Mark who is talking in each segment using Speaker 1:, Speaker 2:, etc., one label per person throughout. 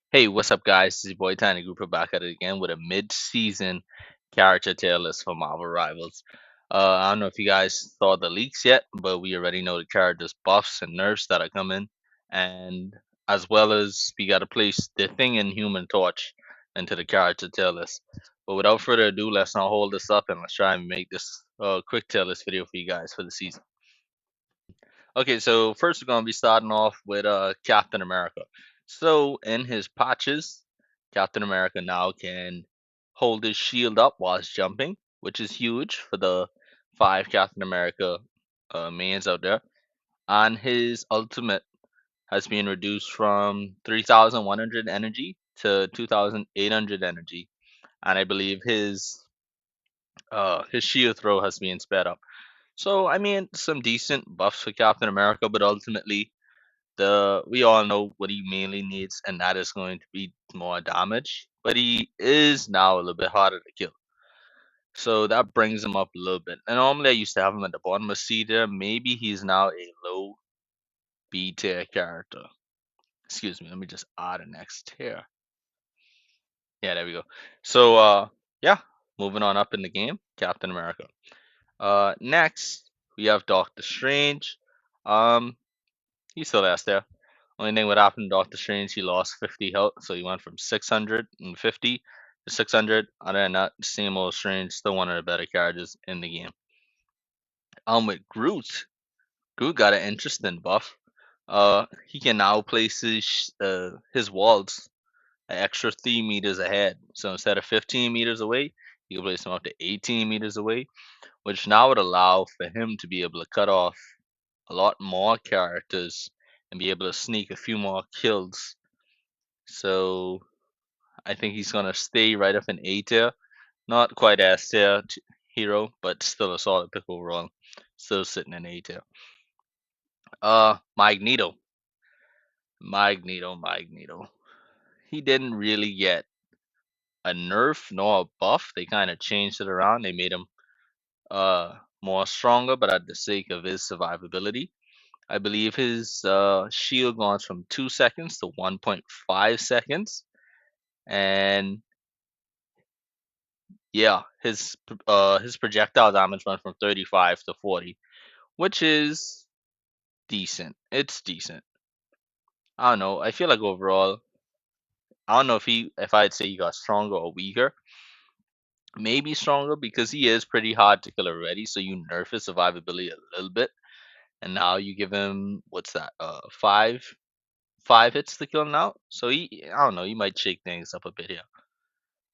Speaker 1: Hey, what's up, guys? This is your boy Tiny Grouper back at it again with a mid-season character tier list for Marvel Rivals. I don't know if you guys saw the leaks yet, but we already know the characters' buffs and nerfs that are coming, and as well as we got to place the Thing and Human Torch into the character tier list. But without further ado, let's not hold this up and let's try and make this quick tier list video for you guys for the season. Okay, so first we're gonna be starting off with Captain America. So in his patches, Captain America now can hold his shield up whilst jumping, which is huge for the five Captain America mains out there. And his ultimate has been reduced from 3,100 energy to 2,800 energy, and I believe his shield throw has been sped up. So I mean, some decent buffs for Captain America, but ultimately the we all know what he mainly needs, and that is going to be more damage. But he is now a little bit harder to kill, so that brings him up a little bit. And normally I used to have him at the bottom of C tier. Maybe he's now a low B tier character. Excuse me. Let me just add a next tier. Yeah, there we go. So yeah, moving on up in the game, Captain America. Next we have Doctor Strange. Um, he's still there. Only thing what happened to Doctor Strange, he lost 50 health, so he went from 650 to 600. Other than that, same old Strange, still one of the better characters in the game. With Groot got an interesting buff. He can now place his walls an extra 3 meters ahead. So instead of 15 meters away, you can place them up to 18 meters away, which now would allow for him to be able to cut off a lot more characters and be able to sneak a few more kills. So I think he's gonna stay right up in A tier. Not quite S tier hero, but still a solid pick overall. Still sitting in A tier. Magneto. Magneto. He didn't really get a nerf nor a buff. They kind of changed it around. They made him more stronger, but at the sake of his survivability. I believe his shield goes from 2 seconds to 1.5 seconds, and yeah, his projectile damage went from 35 to 40, which is decent. It's decent. I don't know. I feel like overall, I don't know if I'd say he got stronger or weaker. Maybe stronger because he is pretty hard to kill already. So you nerf his survivability a little bit, and now you give him what's that? Five hits to kill now. So I don't know. You might shake things up a bit here.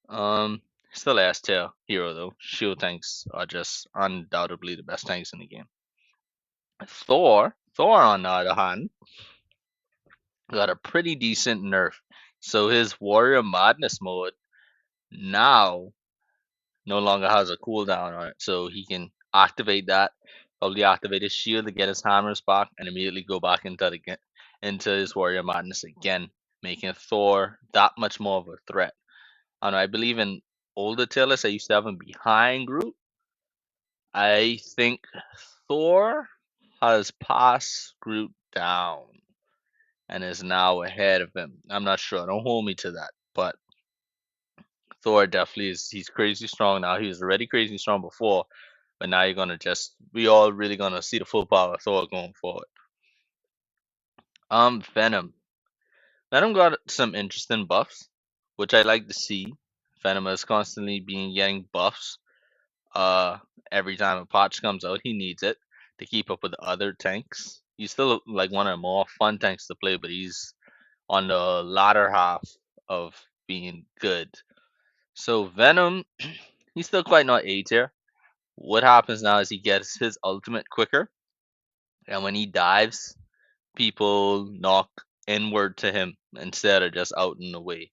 Speaker 1: Um, Still S tier hero though. Shield tanks are just undoubtedly the best tanks in the game. Thor, on the other hand, got a pretty decent nerf. So his Warrior Madness mode now no longer has a cooldown on it. So he can activate that, probably activate his shield to get his hammers back, and immediately go back into his Warrior Madness again, making Thor that much more of a threat. I don't know, I believe in older tier lists, I used to have him behind Groot. I think Thor has passed Groot down and is now ahead of him. I'm not sure. Don't hold me to that. But Thor definitely is. He's crazy strong now. He was already crazy strong before, but now you're gonna we all really gonna see the full power of Thor going forward. Venom. Venom got some interesting buffs, which I like to see. Venom is constantly being getting buffs. Uh, every time a patch comes out, he needs it to keep up with the other tanks. He's still like one of the more fun tanks to play, but he's on the latter half of being good. So Venom, he's still quite not A tier. What happens now is he gets his ultimate quicker, and when he dives, people knock inward to him instead of just out and away.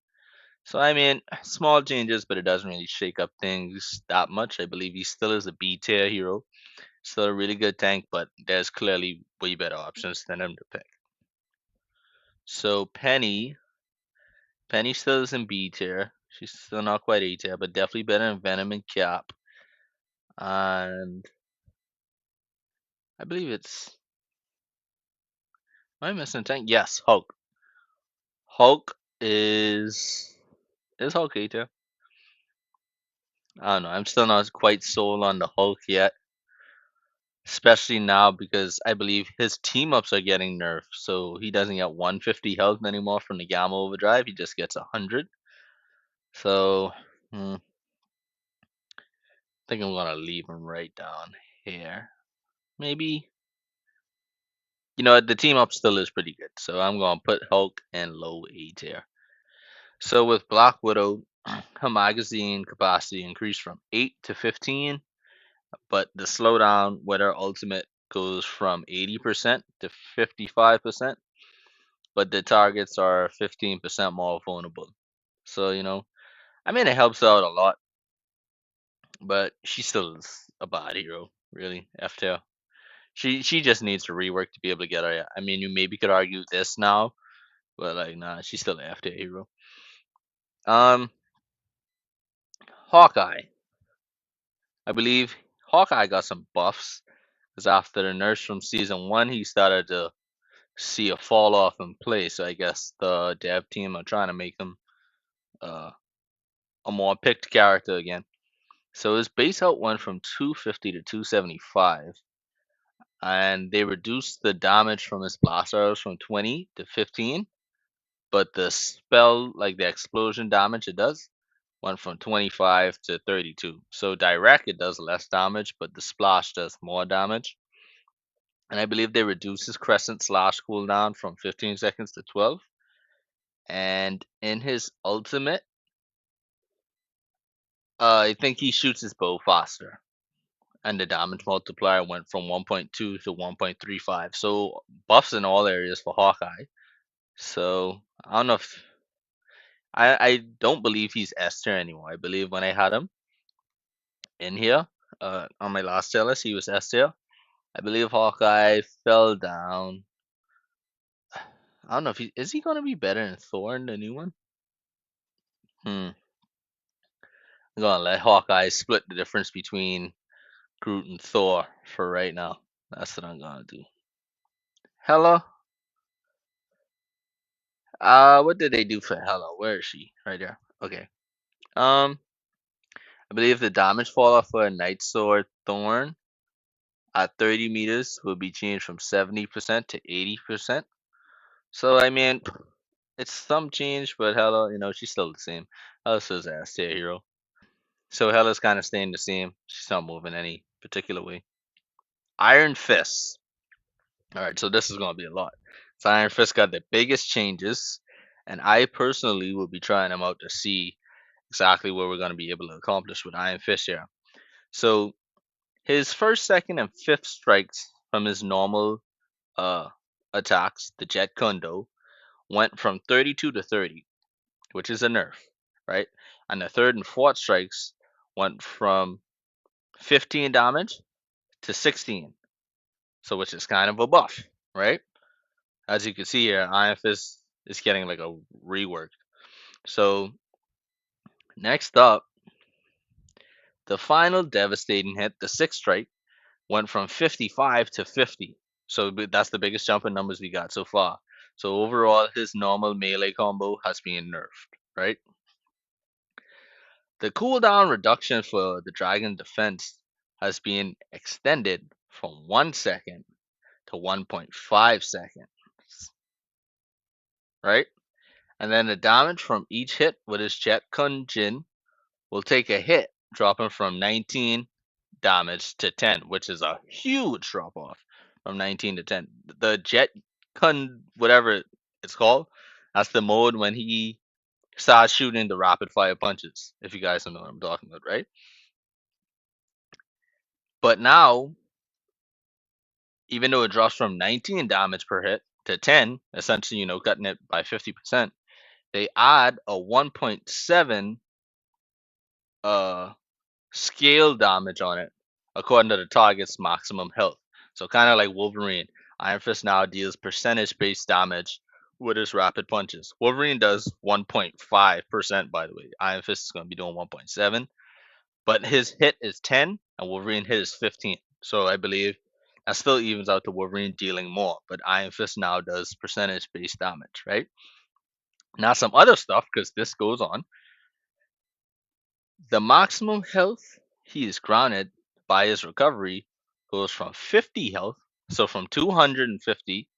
Speaker 1: So I mean, small changes, but it doesn't really shake up things that much. I believe he still is a B tier hero, still a really good tank, but there's clearly way better options than him to pick. So Penny still is in B tier. She's still not quite A tier, but definitely better than Venom and Cap. And I believe it's. Am I missing a tank? Yes, Hulk. Hulk is Hulk too. I don't know. I'm still not quite sold on the Hulk yet, especially now because I believe his team ups are getting nerfed. So he doesn't get 150 health anymore from the Gamma Overdrive. He just gets 100. So I think I'm gonna leave him right down here. Maybe the team up still is pretty good. So I'm gonna put Hulk in low A tier. So with Black Widow, her magazine capacity increased from 8 to 15, but the slowdown with her ultimate goes from 80% to 55%, but the targets are 15% more vulnerable. So, I mean, it helps out a lot, but she still is a bad hero, really. F tier. She just needs to rework to be able to get her. I mean, you maybe could argue this now, but like, nah, she's still an F tier hero. Um, Hawkeye. I believe Hawkeye got some buffs because after the nurse from season one, he started to see a fall off in play. So I guess the dev team are trying to make him uh, a more picked character again. So his base health went from 250 to 275, and they reduced the damage from his blast arrows from 20 to 15. But the spell, like the explosion damage it does, went from 25 to 32. So direct it does less damage, but the splash does more damage. And I believe they reduced his crescent slash cooldown from 15 seconds to 12. And in his ultimate, I think he shoots his bow faster, and the damage multiplier went from 1.2 to 1.35. So buffs in all areas for Hawkeye. So I don't know if I don't believe he's Esther anymore. I believe when I had him in here on my last tier list, he was Esther. I believe Hawkeye fell down. I don't know if he is he gonna be better than Thor in the new one. I'm gonna let Hawkeye split the difference between Groot and Thor for right now. That's what I'm gonna do. Hela. What did they do for Hela? Where is she? Right there. Okay. Um, I believe the damage fall off for a Night Sword Thorn at 30 meters will be changed from 70% to 80%. So I mean, it's some change, but Hela, she's still the same. Hela's still a tier hero. So Hela's kind of staying the same. She's not moving any particular way. Iron Fist. All right, so this is gonna be a lot. So Iron Fist got the biggest changes, and I personally will be trying them out to see exactly what we're gonna be able to accomplish with Iron Fist here. So his first, second, and fifth strikes from his normal uh attacks, the Jet Kundo, went from 32 to 30, which is a nerf, right? And the third and fourth strikes went from 15 damage to 16, so which is kind of a buff, right? As you can see here, Iron Fist is getting like a rework. So next up, the final devastating hit, the sixth strike, went from 55 to 50. So that's the biggest jump in numbers we got so far. So overall, his normal melee combo has been nerfed, right? The cooldown reduction for the Dragon Defense has been extended from 1 second to 1.5 seconds, right? And then the damage from each hit with his Jet Kunjin will take a hit, dropping from 19 damage to 10, which is a huge drop off from 19 to 10. The Jet Kun, whatever it's called, that's the mode when he starts shooting the rapid fire punches, if you guys don't know what I'm talking about, right? But now, even though it drops from 19 damage per hit to 10, essentially, cutting it by 50%, they add a 1.7 uh scale damage on it according to the target's maximum health. So kind of like Wolverine, Iron Fist now deals percentage based damage with his rapid punches. Wolverine does 1.5%, by the way. Iron Fist is going to be doing 1.7, but his hit is 10 and Wolverine hit is 15. So I believe that still evens out to Wolverine dealing more, but Iron Fist now does percentage based damage, right? Now some other stuff, because this goes on. The maximum health he is granted by his recovery goes from 50 health, so from 250,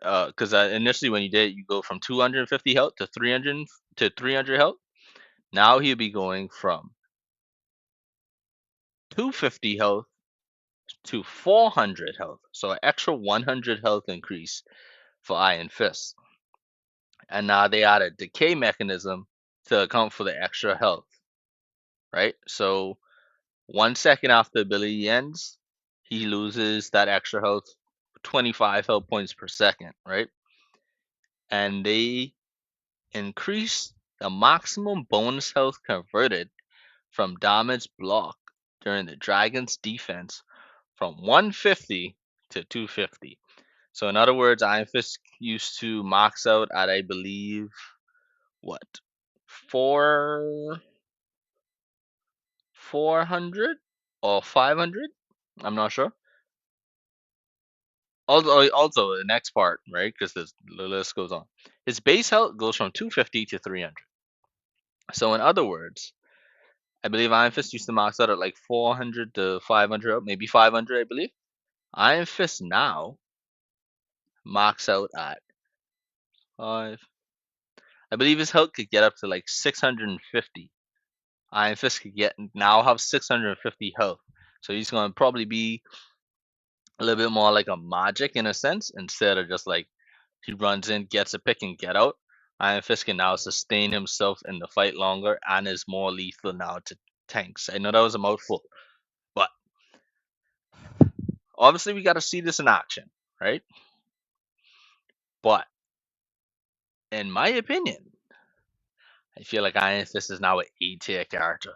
Speaker 1: because initially when you did it, you go from 250 health to 300 health. Now he'll be going from 250 health to 400 health, so an extra 100 health increase for Iron Fist. And now they add a decay mechanism to account for the extra health, right? So 1 second after the ability ends, he loses that extra health, 25 health points per second, right? And they increase the maximum bonus health converted from damage block during the dragon's defense from 150 to 250. So in other words, Iron Fist used to max out at, I believe, what, 400 or 500? I'm not sure. Also, the next part, right? Because the list goes on. His base health goes from 250 to 300. So in other words, I believe Iron Fist used to max out at like 400 to 500, maybe 500, I believe. Iron Fist now max out at 5. I believe his health could get up to like 650. Iron Fist could now have 650 health. So he's going to probably be a little bit more like a Magik in a sense, instead of just like he runs in, gets a pick, and get out. Iron Fist can now sustain himself in the fight longer and is more lethal now to tanks. I know that was a mouthful, but obviously we got to see this in action, right? But in my opinion, I feel like Iron Fist is now an A tier character.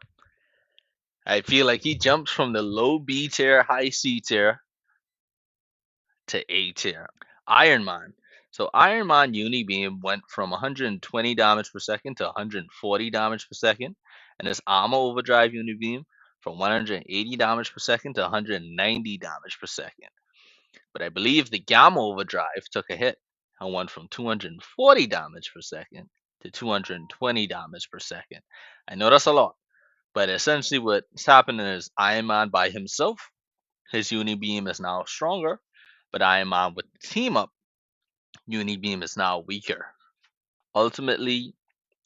Speaker 1: I feel like he jumps from the low B tier, high C tier to A tier. Iron Man. So Iron Man Unibeam went from 120 damage per second to 140 damage per second, and his Armor Overdrive Unibeam from 180 damage per second to 190 damage per second. But I believe the Gamma Overdrive took a hit and went from 240 damage per second to 220 damage per second. I know that's a lot, but essentially what's happening is Iron Man by himself, his Unibeam is now stronger, but Iron Man with the team up, Unibeam is now weaker. Ultimately,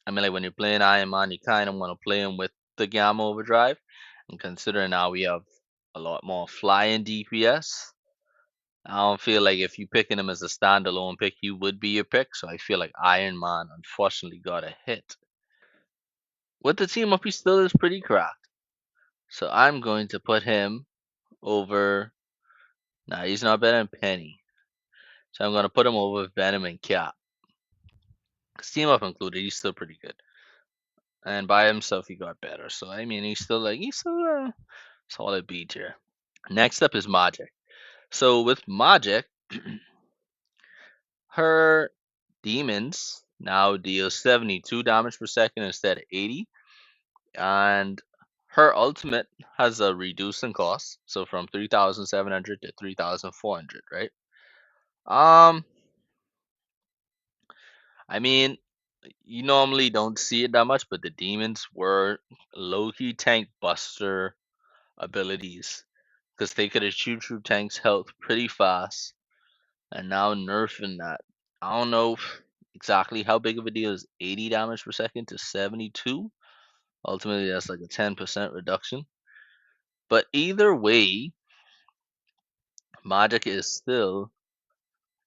Speaker 1: I mean, like when you're playing Iron Man, you kind of want to play him with the Gamma Overdrive. And considering now we have a lot more flying DPS, I don't feel like if you picking him as a standalone pick, he would be your pick. So I feel like Iron Man unfortunately got a hit. With the team up, he still is pretty cracked. So I'm going to put him over. Nah, he's not better than Penny. So I'm going to put him over Venom and Cap. Team up included, he's still pretty good. And by himself, he got better. So I mean, he's still a solid B tier. Next up is Magik. So with Magik, her demons now deal 72 damage per second instead of 80, and her ultimate has a reducing cost, so from 3,700 to 3,400, right? I mean, you normally don't see it that much, but the demons were low-key tank buster abilities because they could achieve through tanks' health pretty fast, and now nerfing that. I don't know exactly how big of a deal is 80 damage per second to 72. Ultimately, that's like a 10% reduction. But either way, Magik is still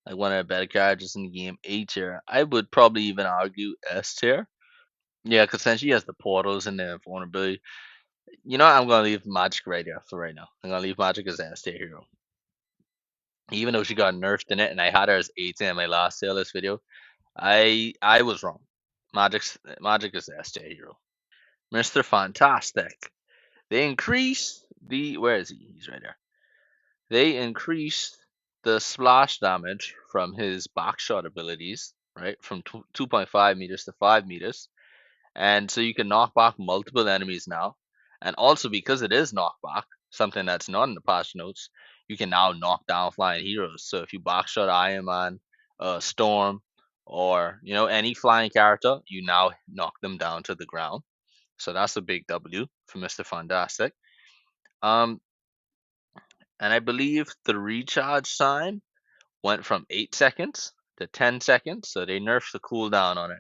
Speaker 1: like one of the better characters in the game, A tier. I would probably even argue S tier. Yeah, because since she has the portals and the vulnerability, you know, I'm gonna leave Magik right here for right now. I'm gonna leave Magik as S tier hero. Even though she got nerfed in it, and I had her as 18 in my last tier list video, I was wrong. Magik is the S tier hero. Mr. Fantastic. They increase the where is he? He's right there. They increase the splash damage from his backshot abilities, right? From 2.5 meters to 5 meters. And so you can knock back multiple enemies now. And also because it is knockback, something that's not in the patch notes, you can now knock down flying heroes. So if you backshot Iron Man, Storm, or any flying character, you now knock them down to the ground. So that's a big W for Mr. Fantastic. Um, and I believe the recharge time went from 8 seconds to 10 seconds, so they nerfed the cooldown on it,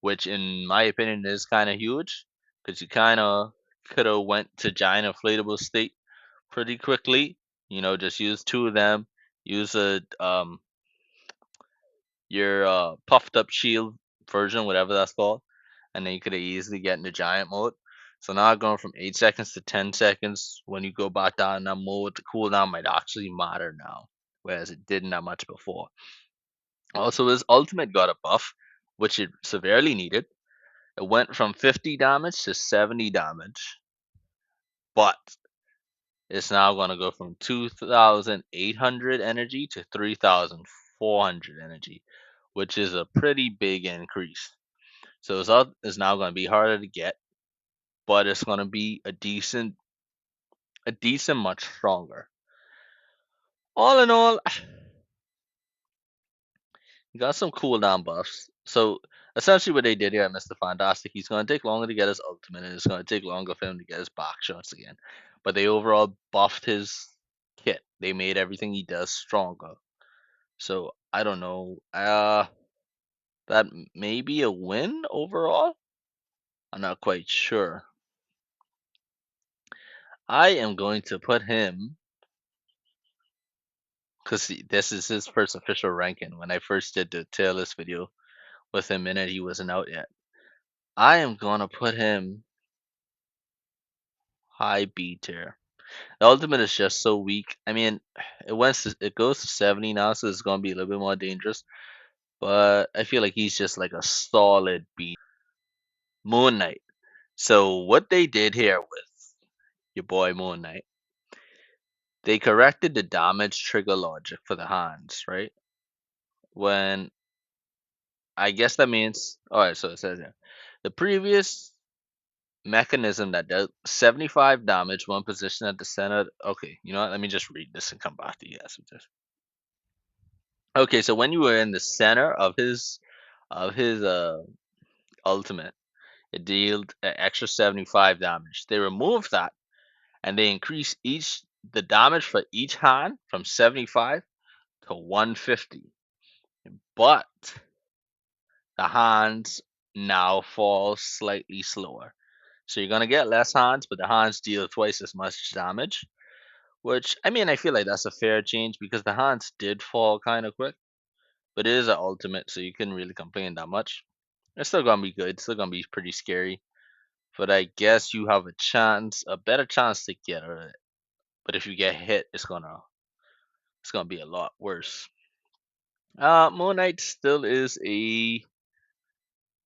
Speaker 1: which in my opinion is kind of huge because you kind of could have went to giant inflatable state pretty quickly. Just use two of them, use a your puffed up shield version, whatever that's called, and then you could easily get into giant mode. So now going from 8 seconds to 10 seconds when you go back down in that mode, the cooldown might actually matter now, whereas it didn't that much before. Also, his ultimate got a buff, which it severely needed. It went from 50 damage to 70 damage, but it's now going to go from 2,800 energy to 3,400 energy, which is a pretty big increase. So his ult is now going to be harder to get, but it's going to be a decent, much stronger. All in all, he got some cooldown buffs. So essentially, what they did here at Mr. Fantastic, he's going to take longer to get his ultimate, and it's going to take longer for him to get his back shots again. But they overall buffed his kit. They made everything he does stronger. So I don't know. That may be a win overall. I'm not quite sure. I am going to put him because this is his first official ranking. When I first did the tier list video with him in it, he wasn't out yet. I am gonna put him high B tier. The ultimate is just so weak. I mean, it goes to 70 now, so it's gonna be a little bit more dangerous. But I feel like he's just like a solid B. Moon Knight. So what they did here with your boy Moon Knight, they corrected the damage trigger logic for the hands, right? When I guess that means, all right. So it says here, the previous mechanism that does 75 damage when positioned at the center. Okay, you know what? Let me just read this and come back to you guys with this. Okay, so when you were in the center of his ultimate, it dealt an extra 75 damage. They removed that and they increased the damage for each hand from 75 to 150. But the hands now fall slightly slower. So you're gonna get less hands, but the hands deal twice as much damage. Which I mean, I feel like that's a fair change because the hands did fall kind of quick, but it is an ultimate, so you couldn't really complain that much. It's still gonna be good. It's still gonna be pretty scary, but I guess you have a better chance to get it. But if you get hit, it's gonna be a lot worse. Moon Knight still is I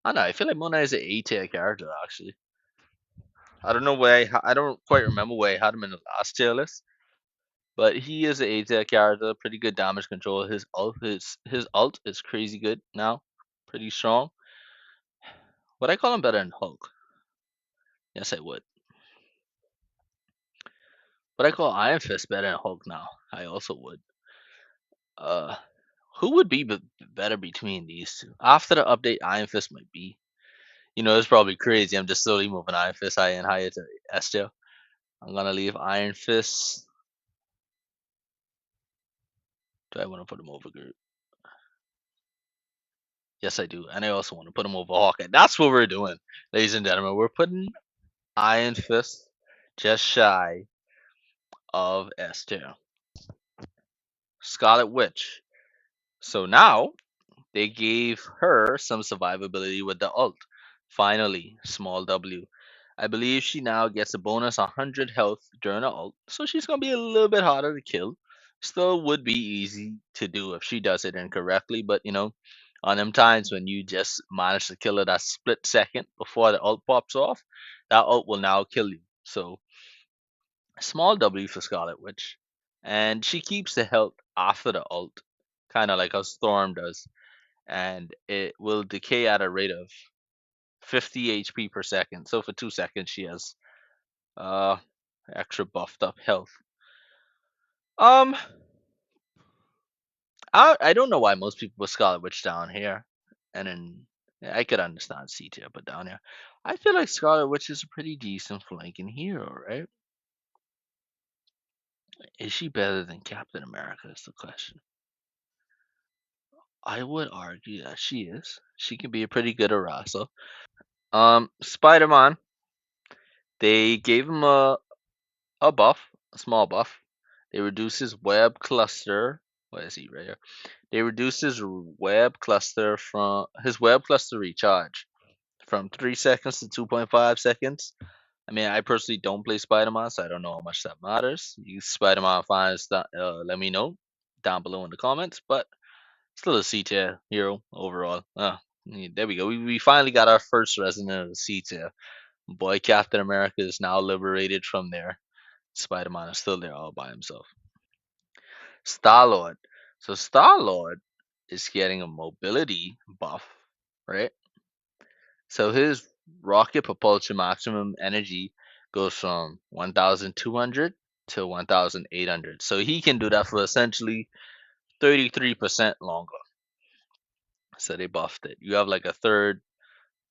Speaker 1: don't know. I feel like Moon Knight is an A tier character actually. I don't know I don't quite remember where I had him in the last tier list. But he is an A tier character, pretty good damage control. His ult is crazy good now, pretty strong. Would I call him better than Hulk? Yes, I would. Would I call Iron Fist better than Hulk now? I also would. Uh, who would be better between these two? After the update, Iron Fist might be. It's probably crazy. I'm just slowly moving Iron Fist higher and higher to S tier. I'm gonna leave Iron Fist. Do I want to put him over Groot? Yes, I do. And I also want to put him over Hawkeye. That's what we're doing, ladies and gentlemen. We're putting Iron Fist just shy of S tier. Scarlet Witch. So now they gave her some survivability with the ult. Finally, small W. I believe she now gets a bonus 100 health during the ult, so she's gonna be a little bit harder to kill. Still would be easy to do if she does it incorrectly, but on them times when you just manage to kill her that split second before the ult pops off, that ult will now kill you. So small W for Scarlet Witch. And she keeps the health after the ult, kind of like how Storm does. And it will decay at a rate of 50 HP per second. So for 2 seconds, she has uh extra buffed up health. Um, I don't know why most people put Scarlet Witch down here. And then yeah, I could understand C tier, but down here, I feel like Scarlet Witch is a pretty decent flanking hero, right? Is she better than Captain America? Is the question. I would argue that she is. She can be a pretty good harasser. Spider-Man, they gave him a buff, a small buff. They reduced his web cluster. What is he right here? They reduced his web cluster recharge from 3 seconds to 2.5 seconds. I mean, I personally don't play Spider-Man, so I don't know how much that matters. You Spider-Man fans, let me know down below in the comments. But still a C tier hero overall. There we go. We finally got our first resident of C tier. Boy, Captain America is now liberated from there. Spider-Man is still there all by himself. Starlord. So Starlord is getting a mobility buff, right? So his rocket propulsion maximum energy goes from 1,200 to 1,800. So he can do that for essentially 33% longer. So they buffed it. You have like a third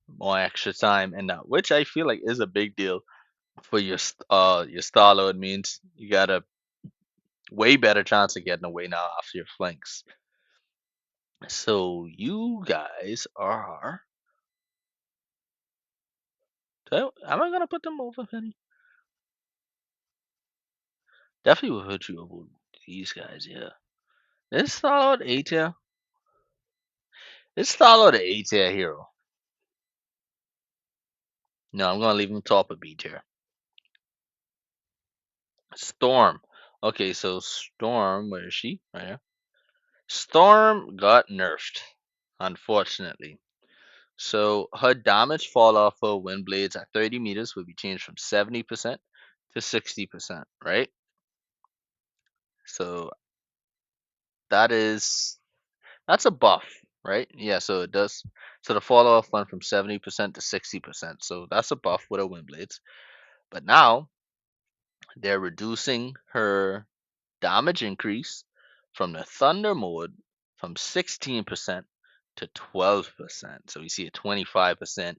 Speaker 1: more extra time in that, which I feel like is a big deal for your Starlord. Means you got a way better chance of getting away now after your flanks. So you guys are. Am I gonna put them over, Penny? Definitely will hurt you over these guys, yeah. This Starlord A tier. This Starlord A tier hero. No, I'm gonna leave him top of B tier. Storm. Okay, so Storm, where is she? Right here. Storm got nerfed, unfortunately. So her damage fall off her wind blades at 30 meters will be changed from 70% to 60%, right? So that is that's a buff, right? Yeah, so it does. So the fall off went from 70% to 60%. So that's a buff with her wind blades. But now they're reducing her damage increase from the thunder mode from 16% to 12%. So we see a 25%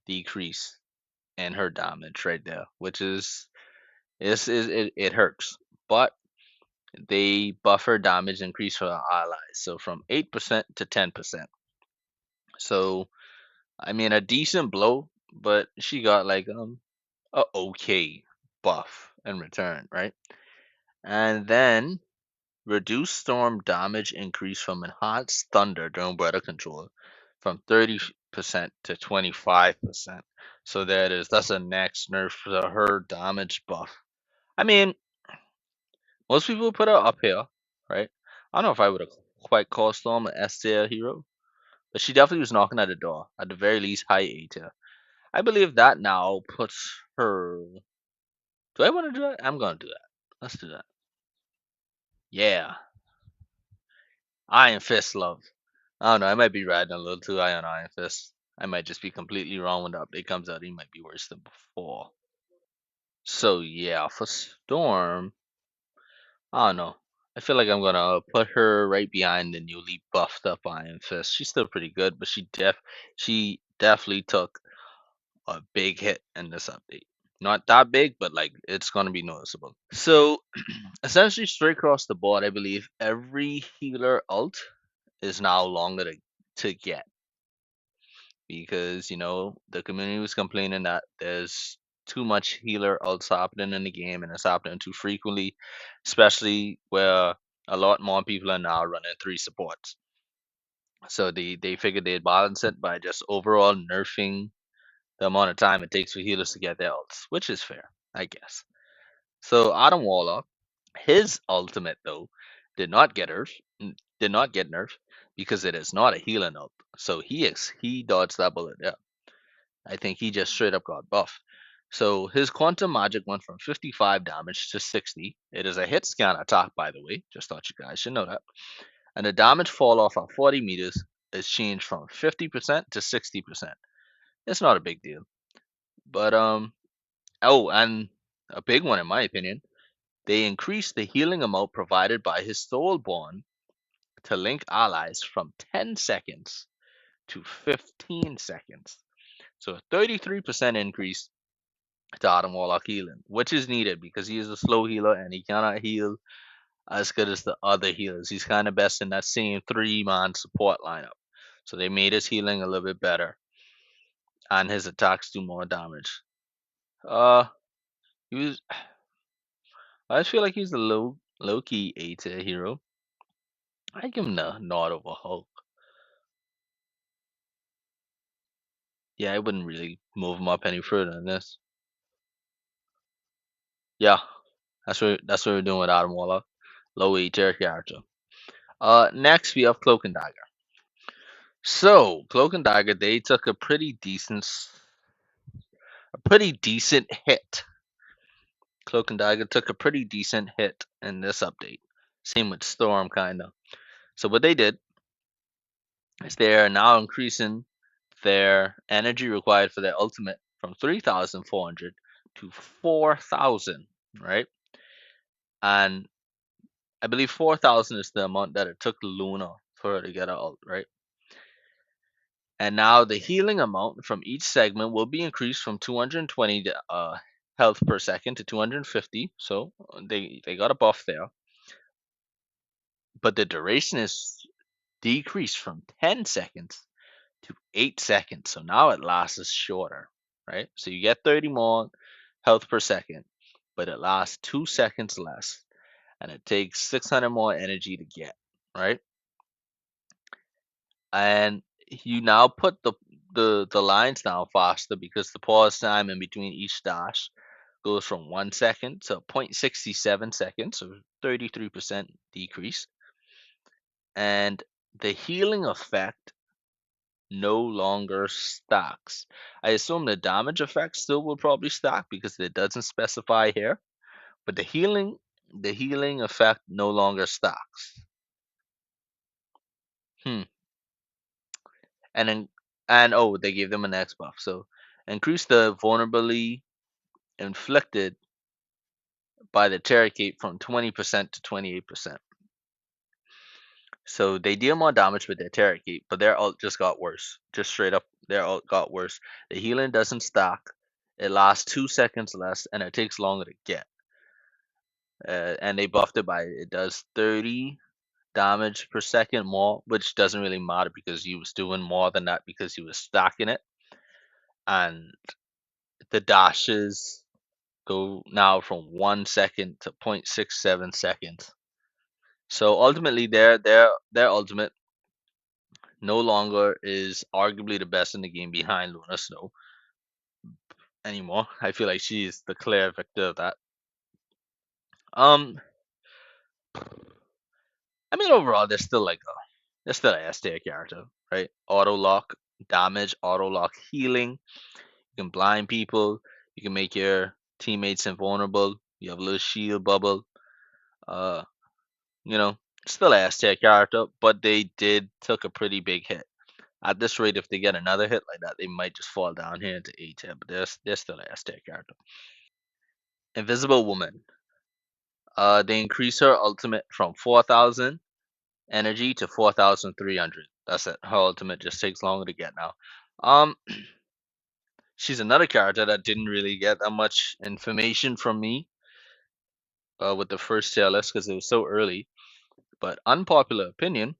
Speaker 1: decrease in her damage right there, which it hurts. But they buffer damage increase for our allies, so from 8% to 10%. So I mean a decent blow, but she got like a okay buff in return, right? And then reduce storm damage increase from enhanced thunder during weather control from 30% to 25%. So there it is. That's a next nerf for her damage buff. I mean, most people put her up here, right? I don't know if I would have quite called Storm an S tier hero, but she definitely was knocking at the door. At the very least, high A tier. I believe that now puts her. Do I want to do that? I'm gonna do that. Let's do that. Yeah, Iron Fist love. I don't know. I might be riding a little too high on Iron Fist. I might just be completely wrong when the update comes out. He might be worse than before. So yeah, for Storm, I don't know. I feel like I'm gonna put her right behind the newly buffed up Iron Fist. She's still pretty good, but she definitely took a big hit in this update. Not that big, but like it's gonna be noticeable. So essentially straight across the board, I believe every healer ult is now longer to get because the community was complaining that there's too much healer ults happening in the game and it's happening too frequently, especially where a lot more people are now running three supports. So they figured they'd balance it by just overall nerfing the amount of time it takes for healers to get their ults, which is fair, I guess. So Adam Warlock, his ultimate though, did not get nerfed. Did not get nerfed because it is not a healing ult. So he dodged that bullet. Yeah, I think he just straight up got buffed. So his quantum magic went from 55 damage to 60. It is a hit scan attack, by the way. Just thought you guys should know that. And the damage fall off at 40 meters is changed from 50% to 60%. It's not a big deal. But oh, and a big one in my opinion, they increased the healing amount provided by his soul bond to link allies from 10 seconds to 15 seconds. So a 33% increase to Adam Warlock healing, which is needed because he is a slow healer and he cannot heal as good as the other healers. He's kind of best in that same three-man support lineup. So they made his healing a little bit better, and his attacks do more damage. Uh, he was. I just feel like he's a low key A tier hero. I give him the nod over Hulk. Yeah, I wouldn't really move him up any further than this. Yeah, that's what we're doing with Adam Warlock. Low A tier character. Next we have Cloak and Dagger. So Cloak and Dagger, they took a pretty decent hit. Cloak and Dagger took a pretty decent hit in this update. Same with Storm, kinda. So what they did is they are now increasing their energy required for their ultimate from 3,400 to 4,000, right? And I believe 4,000 is the amount that it took Luna for her to get out, right? And now the healing amount from each segment will be increased from 220 health per second to 250. So they got a buff there. But the duration is decreased from 10 seconds to 8 seconds. So now it lasts shorter, right? So you get 30 more health per second, but it lasts 2 seconds less. And it takes 600 more energy to get, right? And you now put the lines down faster because the pause time in between each dash goes from 1 second to 0.67 seconds, so 33% decrease. And the healing effect no longer stacks. I assume the damage effect still will probably stack because it doesn't specify here, but the healing effect no longer stacks. Hmm. And then and oh, they gave them an X buff. So increase the vulnerability inflicted by the Terror Cape from 20% to 28%. So they deal more damage with their Terror Cape, but their ult just got worse. Just straight up, their ult got worse. The healing doesn't stack. It lasts 2 seconds less, and it takes longer to get. And they buffed it by it does 30 damage per second more, which doesn't really matter because he was doing more than that because he was stacking it. And the dashes go now from 1 second to 0.67 seconds. So ultimately, their ultimate no longer is arguably the best in the game behind Luna Snow anymore. I feel like she is the clear victor of that. Um, I mean overall, they're still a S tier character, right? Auto lock damage, auto lock healing. You can blind people. You can make your teammates invulnerable. You have a little shield bubble. Uh, you know, still a S tier character, but they did took a pretty big hit. At this rate, if they get another hit like that, they might just fall down here into A tier, but they're still a S tier character. Invisible Woman. They increase her ultimate from 4,000 energy to 4,300. That's it. Her ultimate just takes longer to get now. Um, she's another character that didn't really get that much information from me with the first tier list because it was so early. But unpopular opinion,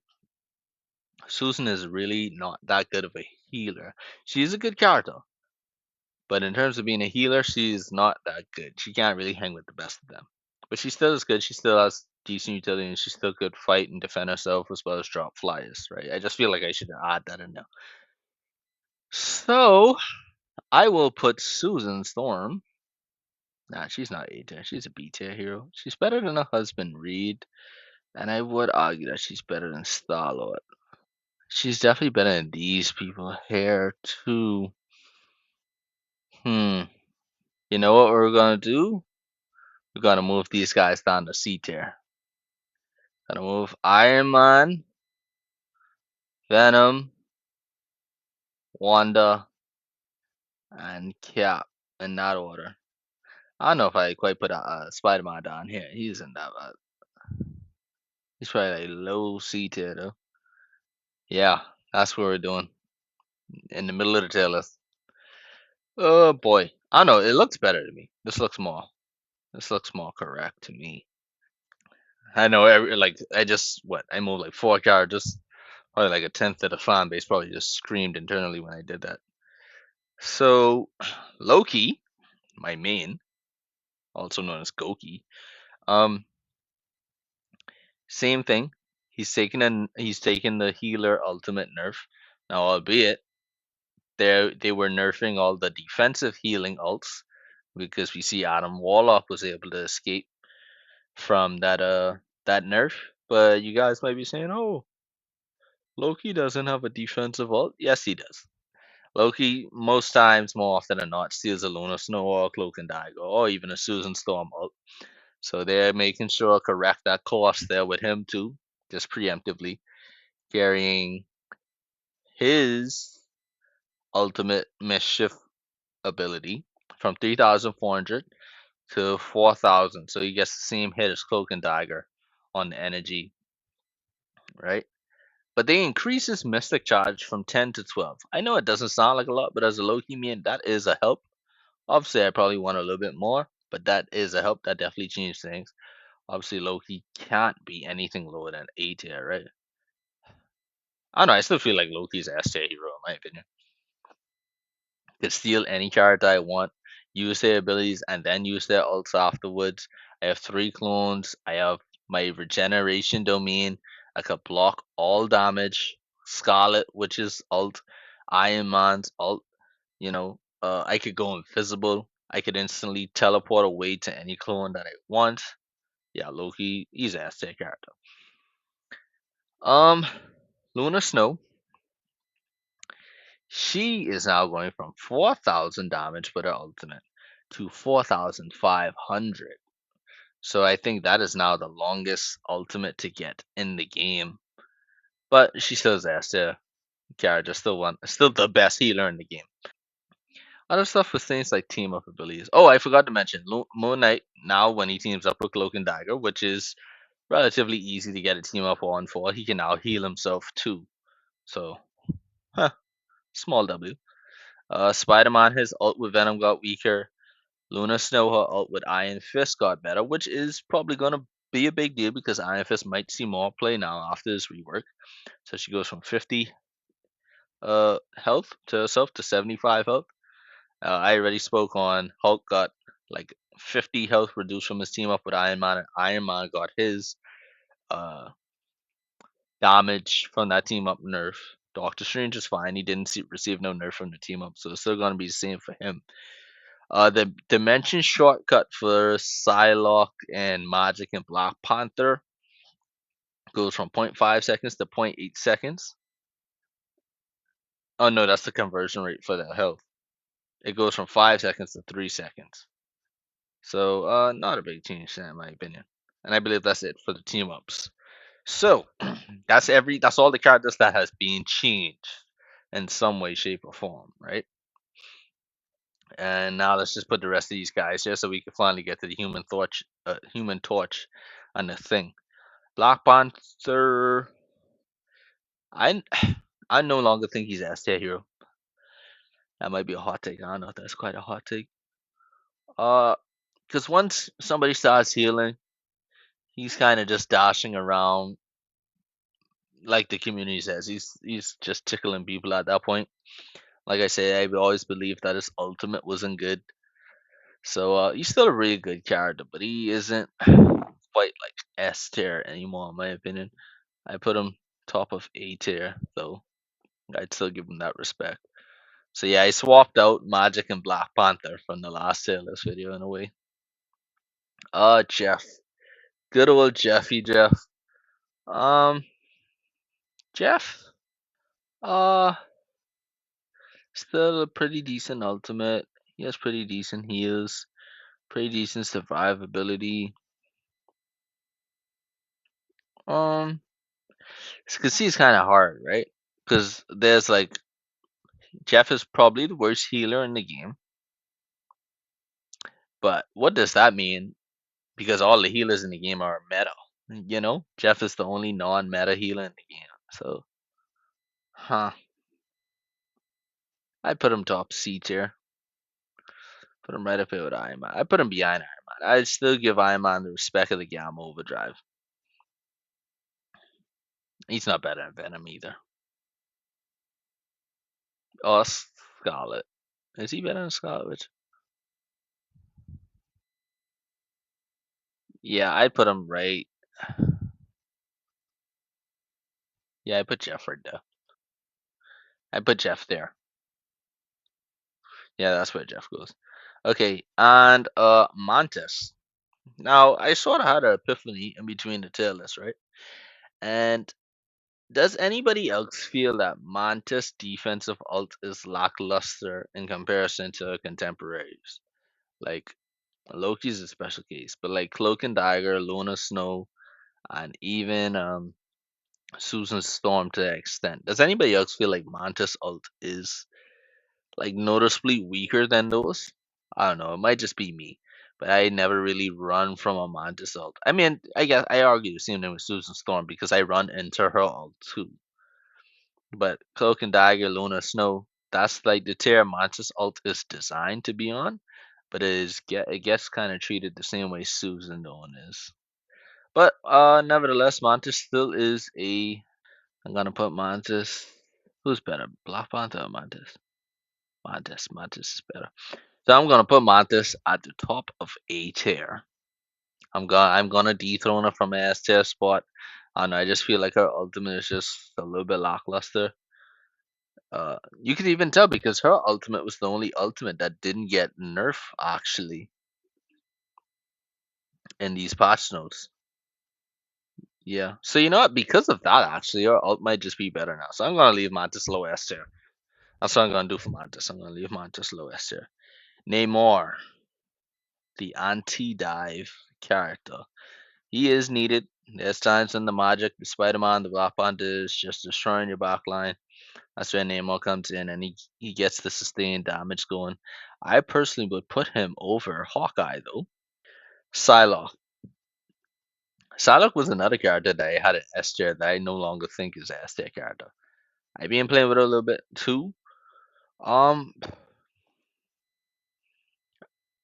Speaker 1: Susan is really not that good of a healer. She's a good character, but in terms of being a healer, she's not that good. She can't really hang with the best of them. But she still is good. She still has decent utility and she still could fight and defend herself as well as drop flyers, right? I just feel like I should add that in there. So I will put Susan Storm. Nah, she's not A tier. She's a B tier hero. She's better than her husband Reed, and I would argue that she's better than Starlord. She's definitely better than these people here too. Hmm. You know what we're gonna do? We're gonna move these guys down to C tier. Gonna move Ironman, Venom, Wanda, and Cap in that order. I don't know if I quite put Spiderman down here. He's in that. He's probably like low C tier though. Yeah, that's what we're doing. in the middle of the tail list. Oh boy, I don't know. It looks better to me. This looks more. This looks more correct to me. I know. Like I just what I moved like 4 characters. Probably like a tenth of the fan base probably just screamed internally when I did that. So Loki, my main, also known as Goki, um, same thing. He's taken the healer ultimate nerf. Now, albeit they were nerfing all the defensive healing ults because we see Adam Warlock was able to escape from that nerf. But you guys might be saying, "Oh, Loki doesn't have a defensive ult." Yes, he does. Loki, most times, more often than not, steals a Lunar Snow or a Cloak and Dagger, or even a Susan Storm ult. So they're making sure correct that course there with him too, just preemptively carrying his ultimate mischief ability from 3,400 to 4,000. So he gets the same hit as Cloak and Dagger on the energy, right? But they increase his Mystic Charge from 10 to 12. I know it doesn't sound like a lot, but as a Loki man, that is a help. Obviously, I probably want a little bit more, but that is a help. That definitely changed things. Obviously, Loki can't be anything lower than A tier, right? I don't know. I still feel like Loki's a S tier hero, in my opinion. Could steal any character I want, use their abilities, and then use their ults afterwards. I have 3 clones. I have my regeneration domain. I could block all damage. Scarlet Witch's ult, Iron Man's ult. I could go invisible. I could instantly teleport away to any clone that I want. Yeah, Loki, he's a S tier character. Um, Luna Snow, she is now going from 4,000 damage with her ultimate to 4,500. So I think that is now the longest ultimate to get in the game. But she still is S tier character, still the best healer in the game. Other stuff with things like team up abilities. Oh, I forgot to mention Moon Knight now when he teams up with Cloak and Dagger, which is relatively easy to get a team up on for. He can now heal himself too. So, huh, small W. Spider-Man, his ult with Venom got weaker. Luna Snow, her ult with Iron Fist got better, which is probably going to be a big deal because Iron Fist might see more play now after this rework. So she goes from 50 health to herself to 75 health. I already spoke on Hulk got like 50 health reduced from his team up with Iron Man, and Iron Man got his uh, damage from that team up nerf. Doctor Strange is fine. He didn't receive no nerf from the team up, so it's still gonna be the same for him. The dimension shortcut for Psylocke and Magik and Black Panther goes from 0.5 seconds to 0.8 seconds. Oh no, that's the conversion rate for the health. It goes from 5 seconds to 3 seconds. So not a big change in my opinion. And I believe that's it for the team ups. So that's all the characters that has been changed in some way, shape, or form, right? And now let's just put the rest of these guys here so we can finally get to the Human Torch, and the Thing. Black Panther. I I no longer think he's S tier hero. That might be a hot take. I don't know if that's quite a hot take. Because once somebody starts healing, he's kind of just dashing around like the community says. He's just tickling people at that point. Like I say, I always believed that his ultimate wasn't good. So he's still a really good character, but he isn't quite like S tier anymore, in my opinion. I put him top of A tier, though. I'd still give him that respect. So yeah, I swapped out Magik and Black Panther from the last tier list video in a way. Jeff. Good old Jeffy Jeff. Um, Jeff. Uh, Still a pretty decent ultimate. He has pretty decent heals, pretty decent survivability. Um, you can see it's kind of hard, right? Because there's like Jeff is probably the worst healer in the game, but what does that mean? Because all the healers in the game are meta. Jeff is the only non-meta healer in the game. So, huh? I put him top C tier. Put him right up here with Iron Man. I put him behind Iron Man. I'd still give Iron Man the respect of the Gamma Overdrive. He's not better than Venom either. Oh, Scarlet. Is he better than Scarlet Witch? Yeah, I'd put him right. Yeah, I put Jeff right there. I put Jeff there. Yeah, that's where Jeff goes. Okay, and Mantis. Now I sort of had an epiphany in between the tier list, right? And does anybody else feel that Mantis' defensive ult is lackluster in comparison to contemporaries? Like Loki's a special case, but like Cloak and Dagger, Luna Snow, and even Susan Storm to that extent. Does anybody else feel like Mantis ult is like noticeably weaker than those? I don't know. It might just be me, but I never really run from a Mantis ult. I mean, I guess I argue the same thing with Susan Storm because I run into her ult too. But Cloak and Dagger, Luna Snow, that's like the tier Mantis ult is designed to be on, but it gets kind of treated the same way Susan Dawn is. But nevertheless, Mantis still is a. I'm gonna put Mantis. Who's better, Black Panther or Mantis? Mantis is better. So I'm gonna put Mantis at the top of A tier. I'm gonna dethrone her from a S tier spot, and I just feel like her ultimate is just a little bit lackluster. You could even tell because her ultimate was the only ultimate that didn't get nerf actually in these patch notes. Yeah. So you know what? Because of that, actually, her ult might just be better now. So I'm gonna leave Mantis low S tier. That's what I'm gonna do for Mantis. I'm gonna leave Mantis low S tier. Namor, the anti-dive character. He is needed. There's times in the Magik, the Spiderman, the Black Panther is just destroying your backline. That's where Namor comes in and he gets the sustained damage going. I personally would put him over Hawkeye though. Psylocke. Psylocke was another character that I had an S tier that I no longer think is an S tier character. I've been playing with her a little bit too. Um,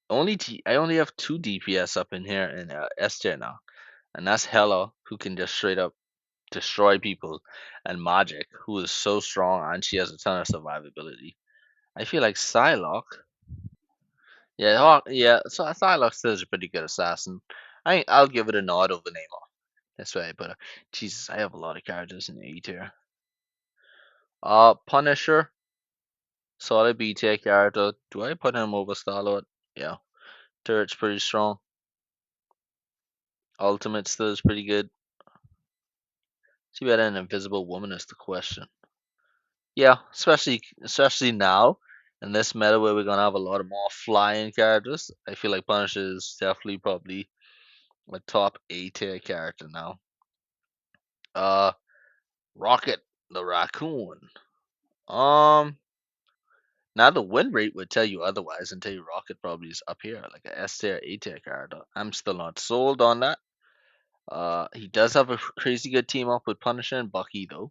Speaker 1: I only have two DPS up in here in S tier now, and that's Hela, who can just straight up destroy people, and Magik, who is so strong and she has a ton of survivability. I feel like Psylocke. Yeah, yeah. So Psylocke still is a pretty good assassin. I'll give it a nod over Namor. That's right, but Jesus, I have a lot of characters in A tier. Punisher, solid B tier character. Do I put him over Starlord? Yeah, turret's pretty strong. Ultimate still is pretty good. See better than Invisible Woman is the question. Yeah, especially now in this meta where we're gonna have a lot of more flying characters. I feel like Punisher is definitely probably a top A tier character now. Uh, Rocket the Raccoon. Um, Now the win rate would tell you otherwise and tell you Rocket probably is up here, like a S tier, A tier character. I'm still not sold on that. He does have a crazy good team up with Punisher and Bucky though.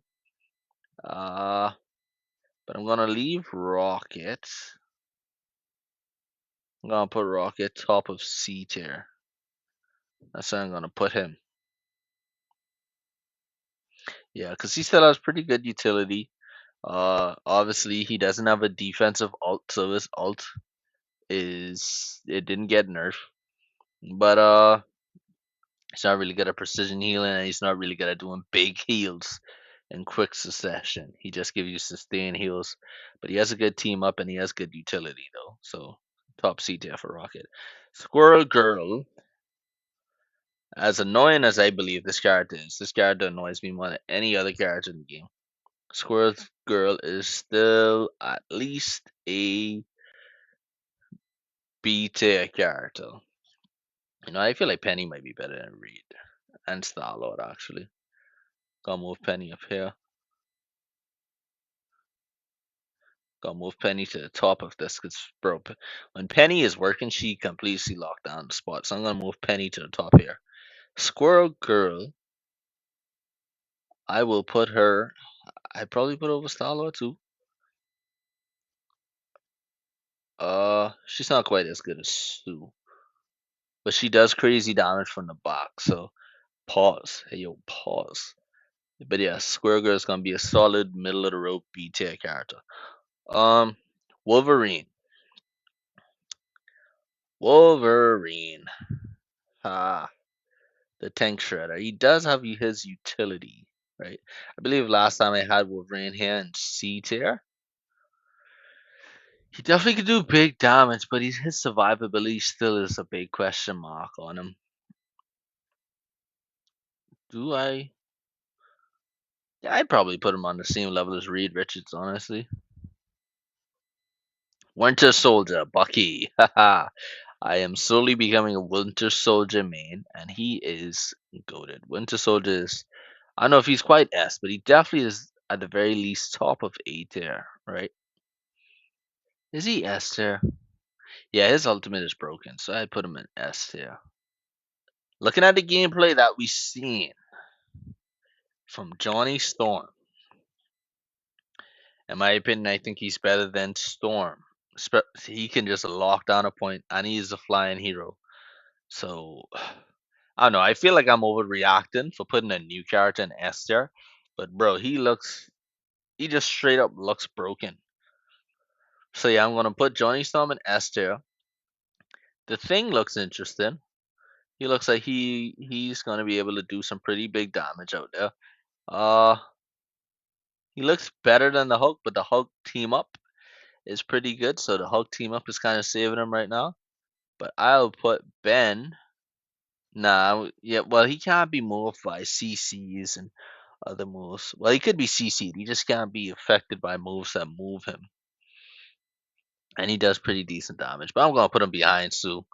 Speaker 1: Uh, but I'm gonna leave Rocket. I'm gonna put Rocket top of C tier. That's where I'm gonna put him. Yeah, because he still has pretty good utility. Obviously he doesn't have a defensive ult, so his ult is it didn't get nerfed. But he's not really good at precision healing, and he's not really good at doing big heals in quick succession. He just gives you sustained heals, but he has a good team up and he has good utility though. So top C tier for Rocket. Squirrel Girl, as annoying as I believe this character annoys me more than any other character in the game. Squirrel Girl is still at least a B tier character. You know, I feel like Penny might be better than Reed and Starlord actually. Gonna move Penny up here. Gonna move Penny to the top of this because, bro, when Penny is working, she completely locked down the spot. So I'm gonna move Penny to the top here. Squirrel Girl, I will put her. I probably put over Starlord too. she's not quite as good as Sue, but she does crazy damage from the box. So pause. Hey yo, pause. But yeah, Squirrel Girl is gonna be a solid middle of the road B tier character. Um, Wolverine. Wolverine. Ah, the tank shredder. He does have his utility, right? I believe last time I had Wolverine here in C tier, he definitely could do big damage, but his survivability still is a big question mark on him. Do I? Yeah, I'd probably put him on the same level as Reed Richards, honestly. Winter Soldier, Bucky. Haha. I am slowly becoming a Winter Soldier main, and he is goaded. Winter Soldier is, I don't know if he's quite S, but he definitely is at the very least top of A tier, right? Is he S tier? Yeah, his ultimate is broken, so I put him in S tier. Looking at the gameplay that we've seen from Johnny Storm, in my opinion, I think he's better than Storm. He can just lock down a point, and he is a flying hero. So I don't know. I feel like I'm overreacting for putting a new character in S tier, but bro, he just straight up looks broken. So yeah, I'm gonna put Johnny Storm in S tier. The Thing looks interesting. He looks like he's gonna be able to do some pretty big damage out there. Uh, he looks better than the Hulk, but the Hulk team up is pretty good. So the Hulk team up is kind of saving him right now. But I'll put Ben. Nah, yeah, well, he can't be moved by CCs and other moves. Well, he could be CC'd. He just can't be affected by moves that move him. And he does pretty decent damage. But I'm gonna put him behind Sue.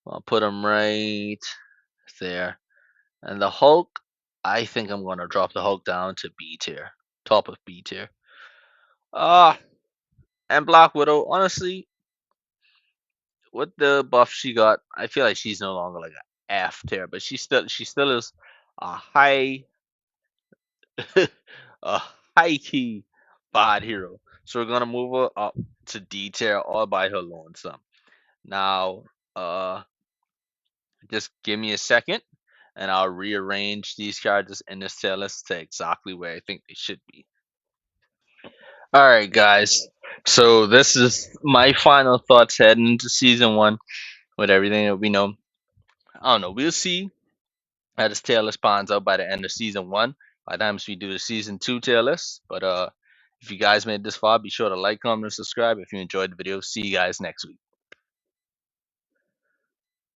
Speaker 1: I'll put him right there. And the Hulk, I think I'm gonna drop the Hulk down to B tier, top of B tier. Ah, and Black Widow, honestly, with the buff she got, I feel like she's no longer like a F tier, but she still is a high a high key bad hero. So we're gonna move her up to D tier all by her lonesome. Now, just give me a second, and I'll rearrange these characters in this tier list to exactly where I think they should be. All right, guys. So this is my final thoughts heading into season one with everything that we know. I don't know. We'll see how this tier list pans out by the end of season one. By the time we do the season two tier list. But if you guys made this far, be sure to like, comment, and subscribe. If you enjoyed the video, see you guys next week.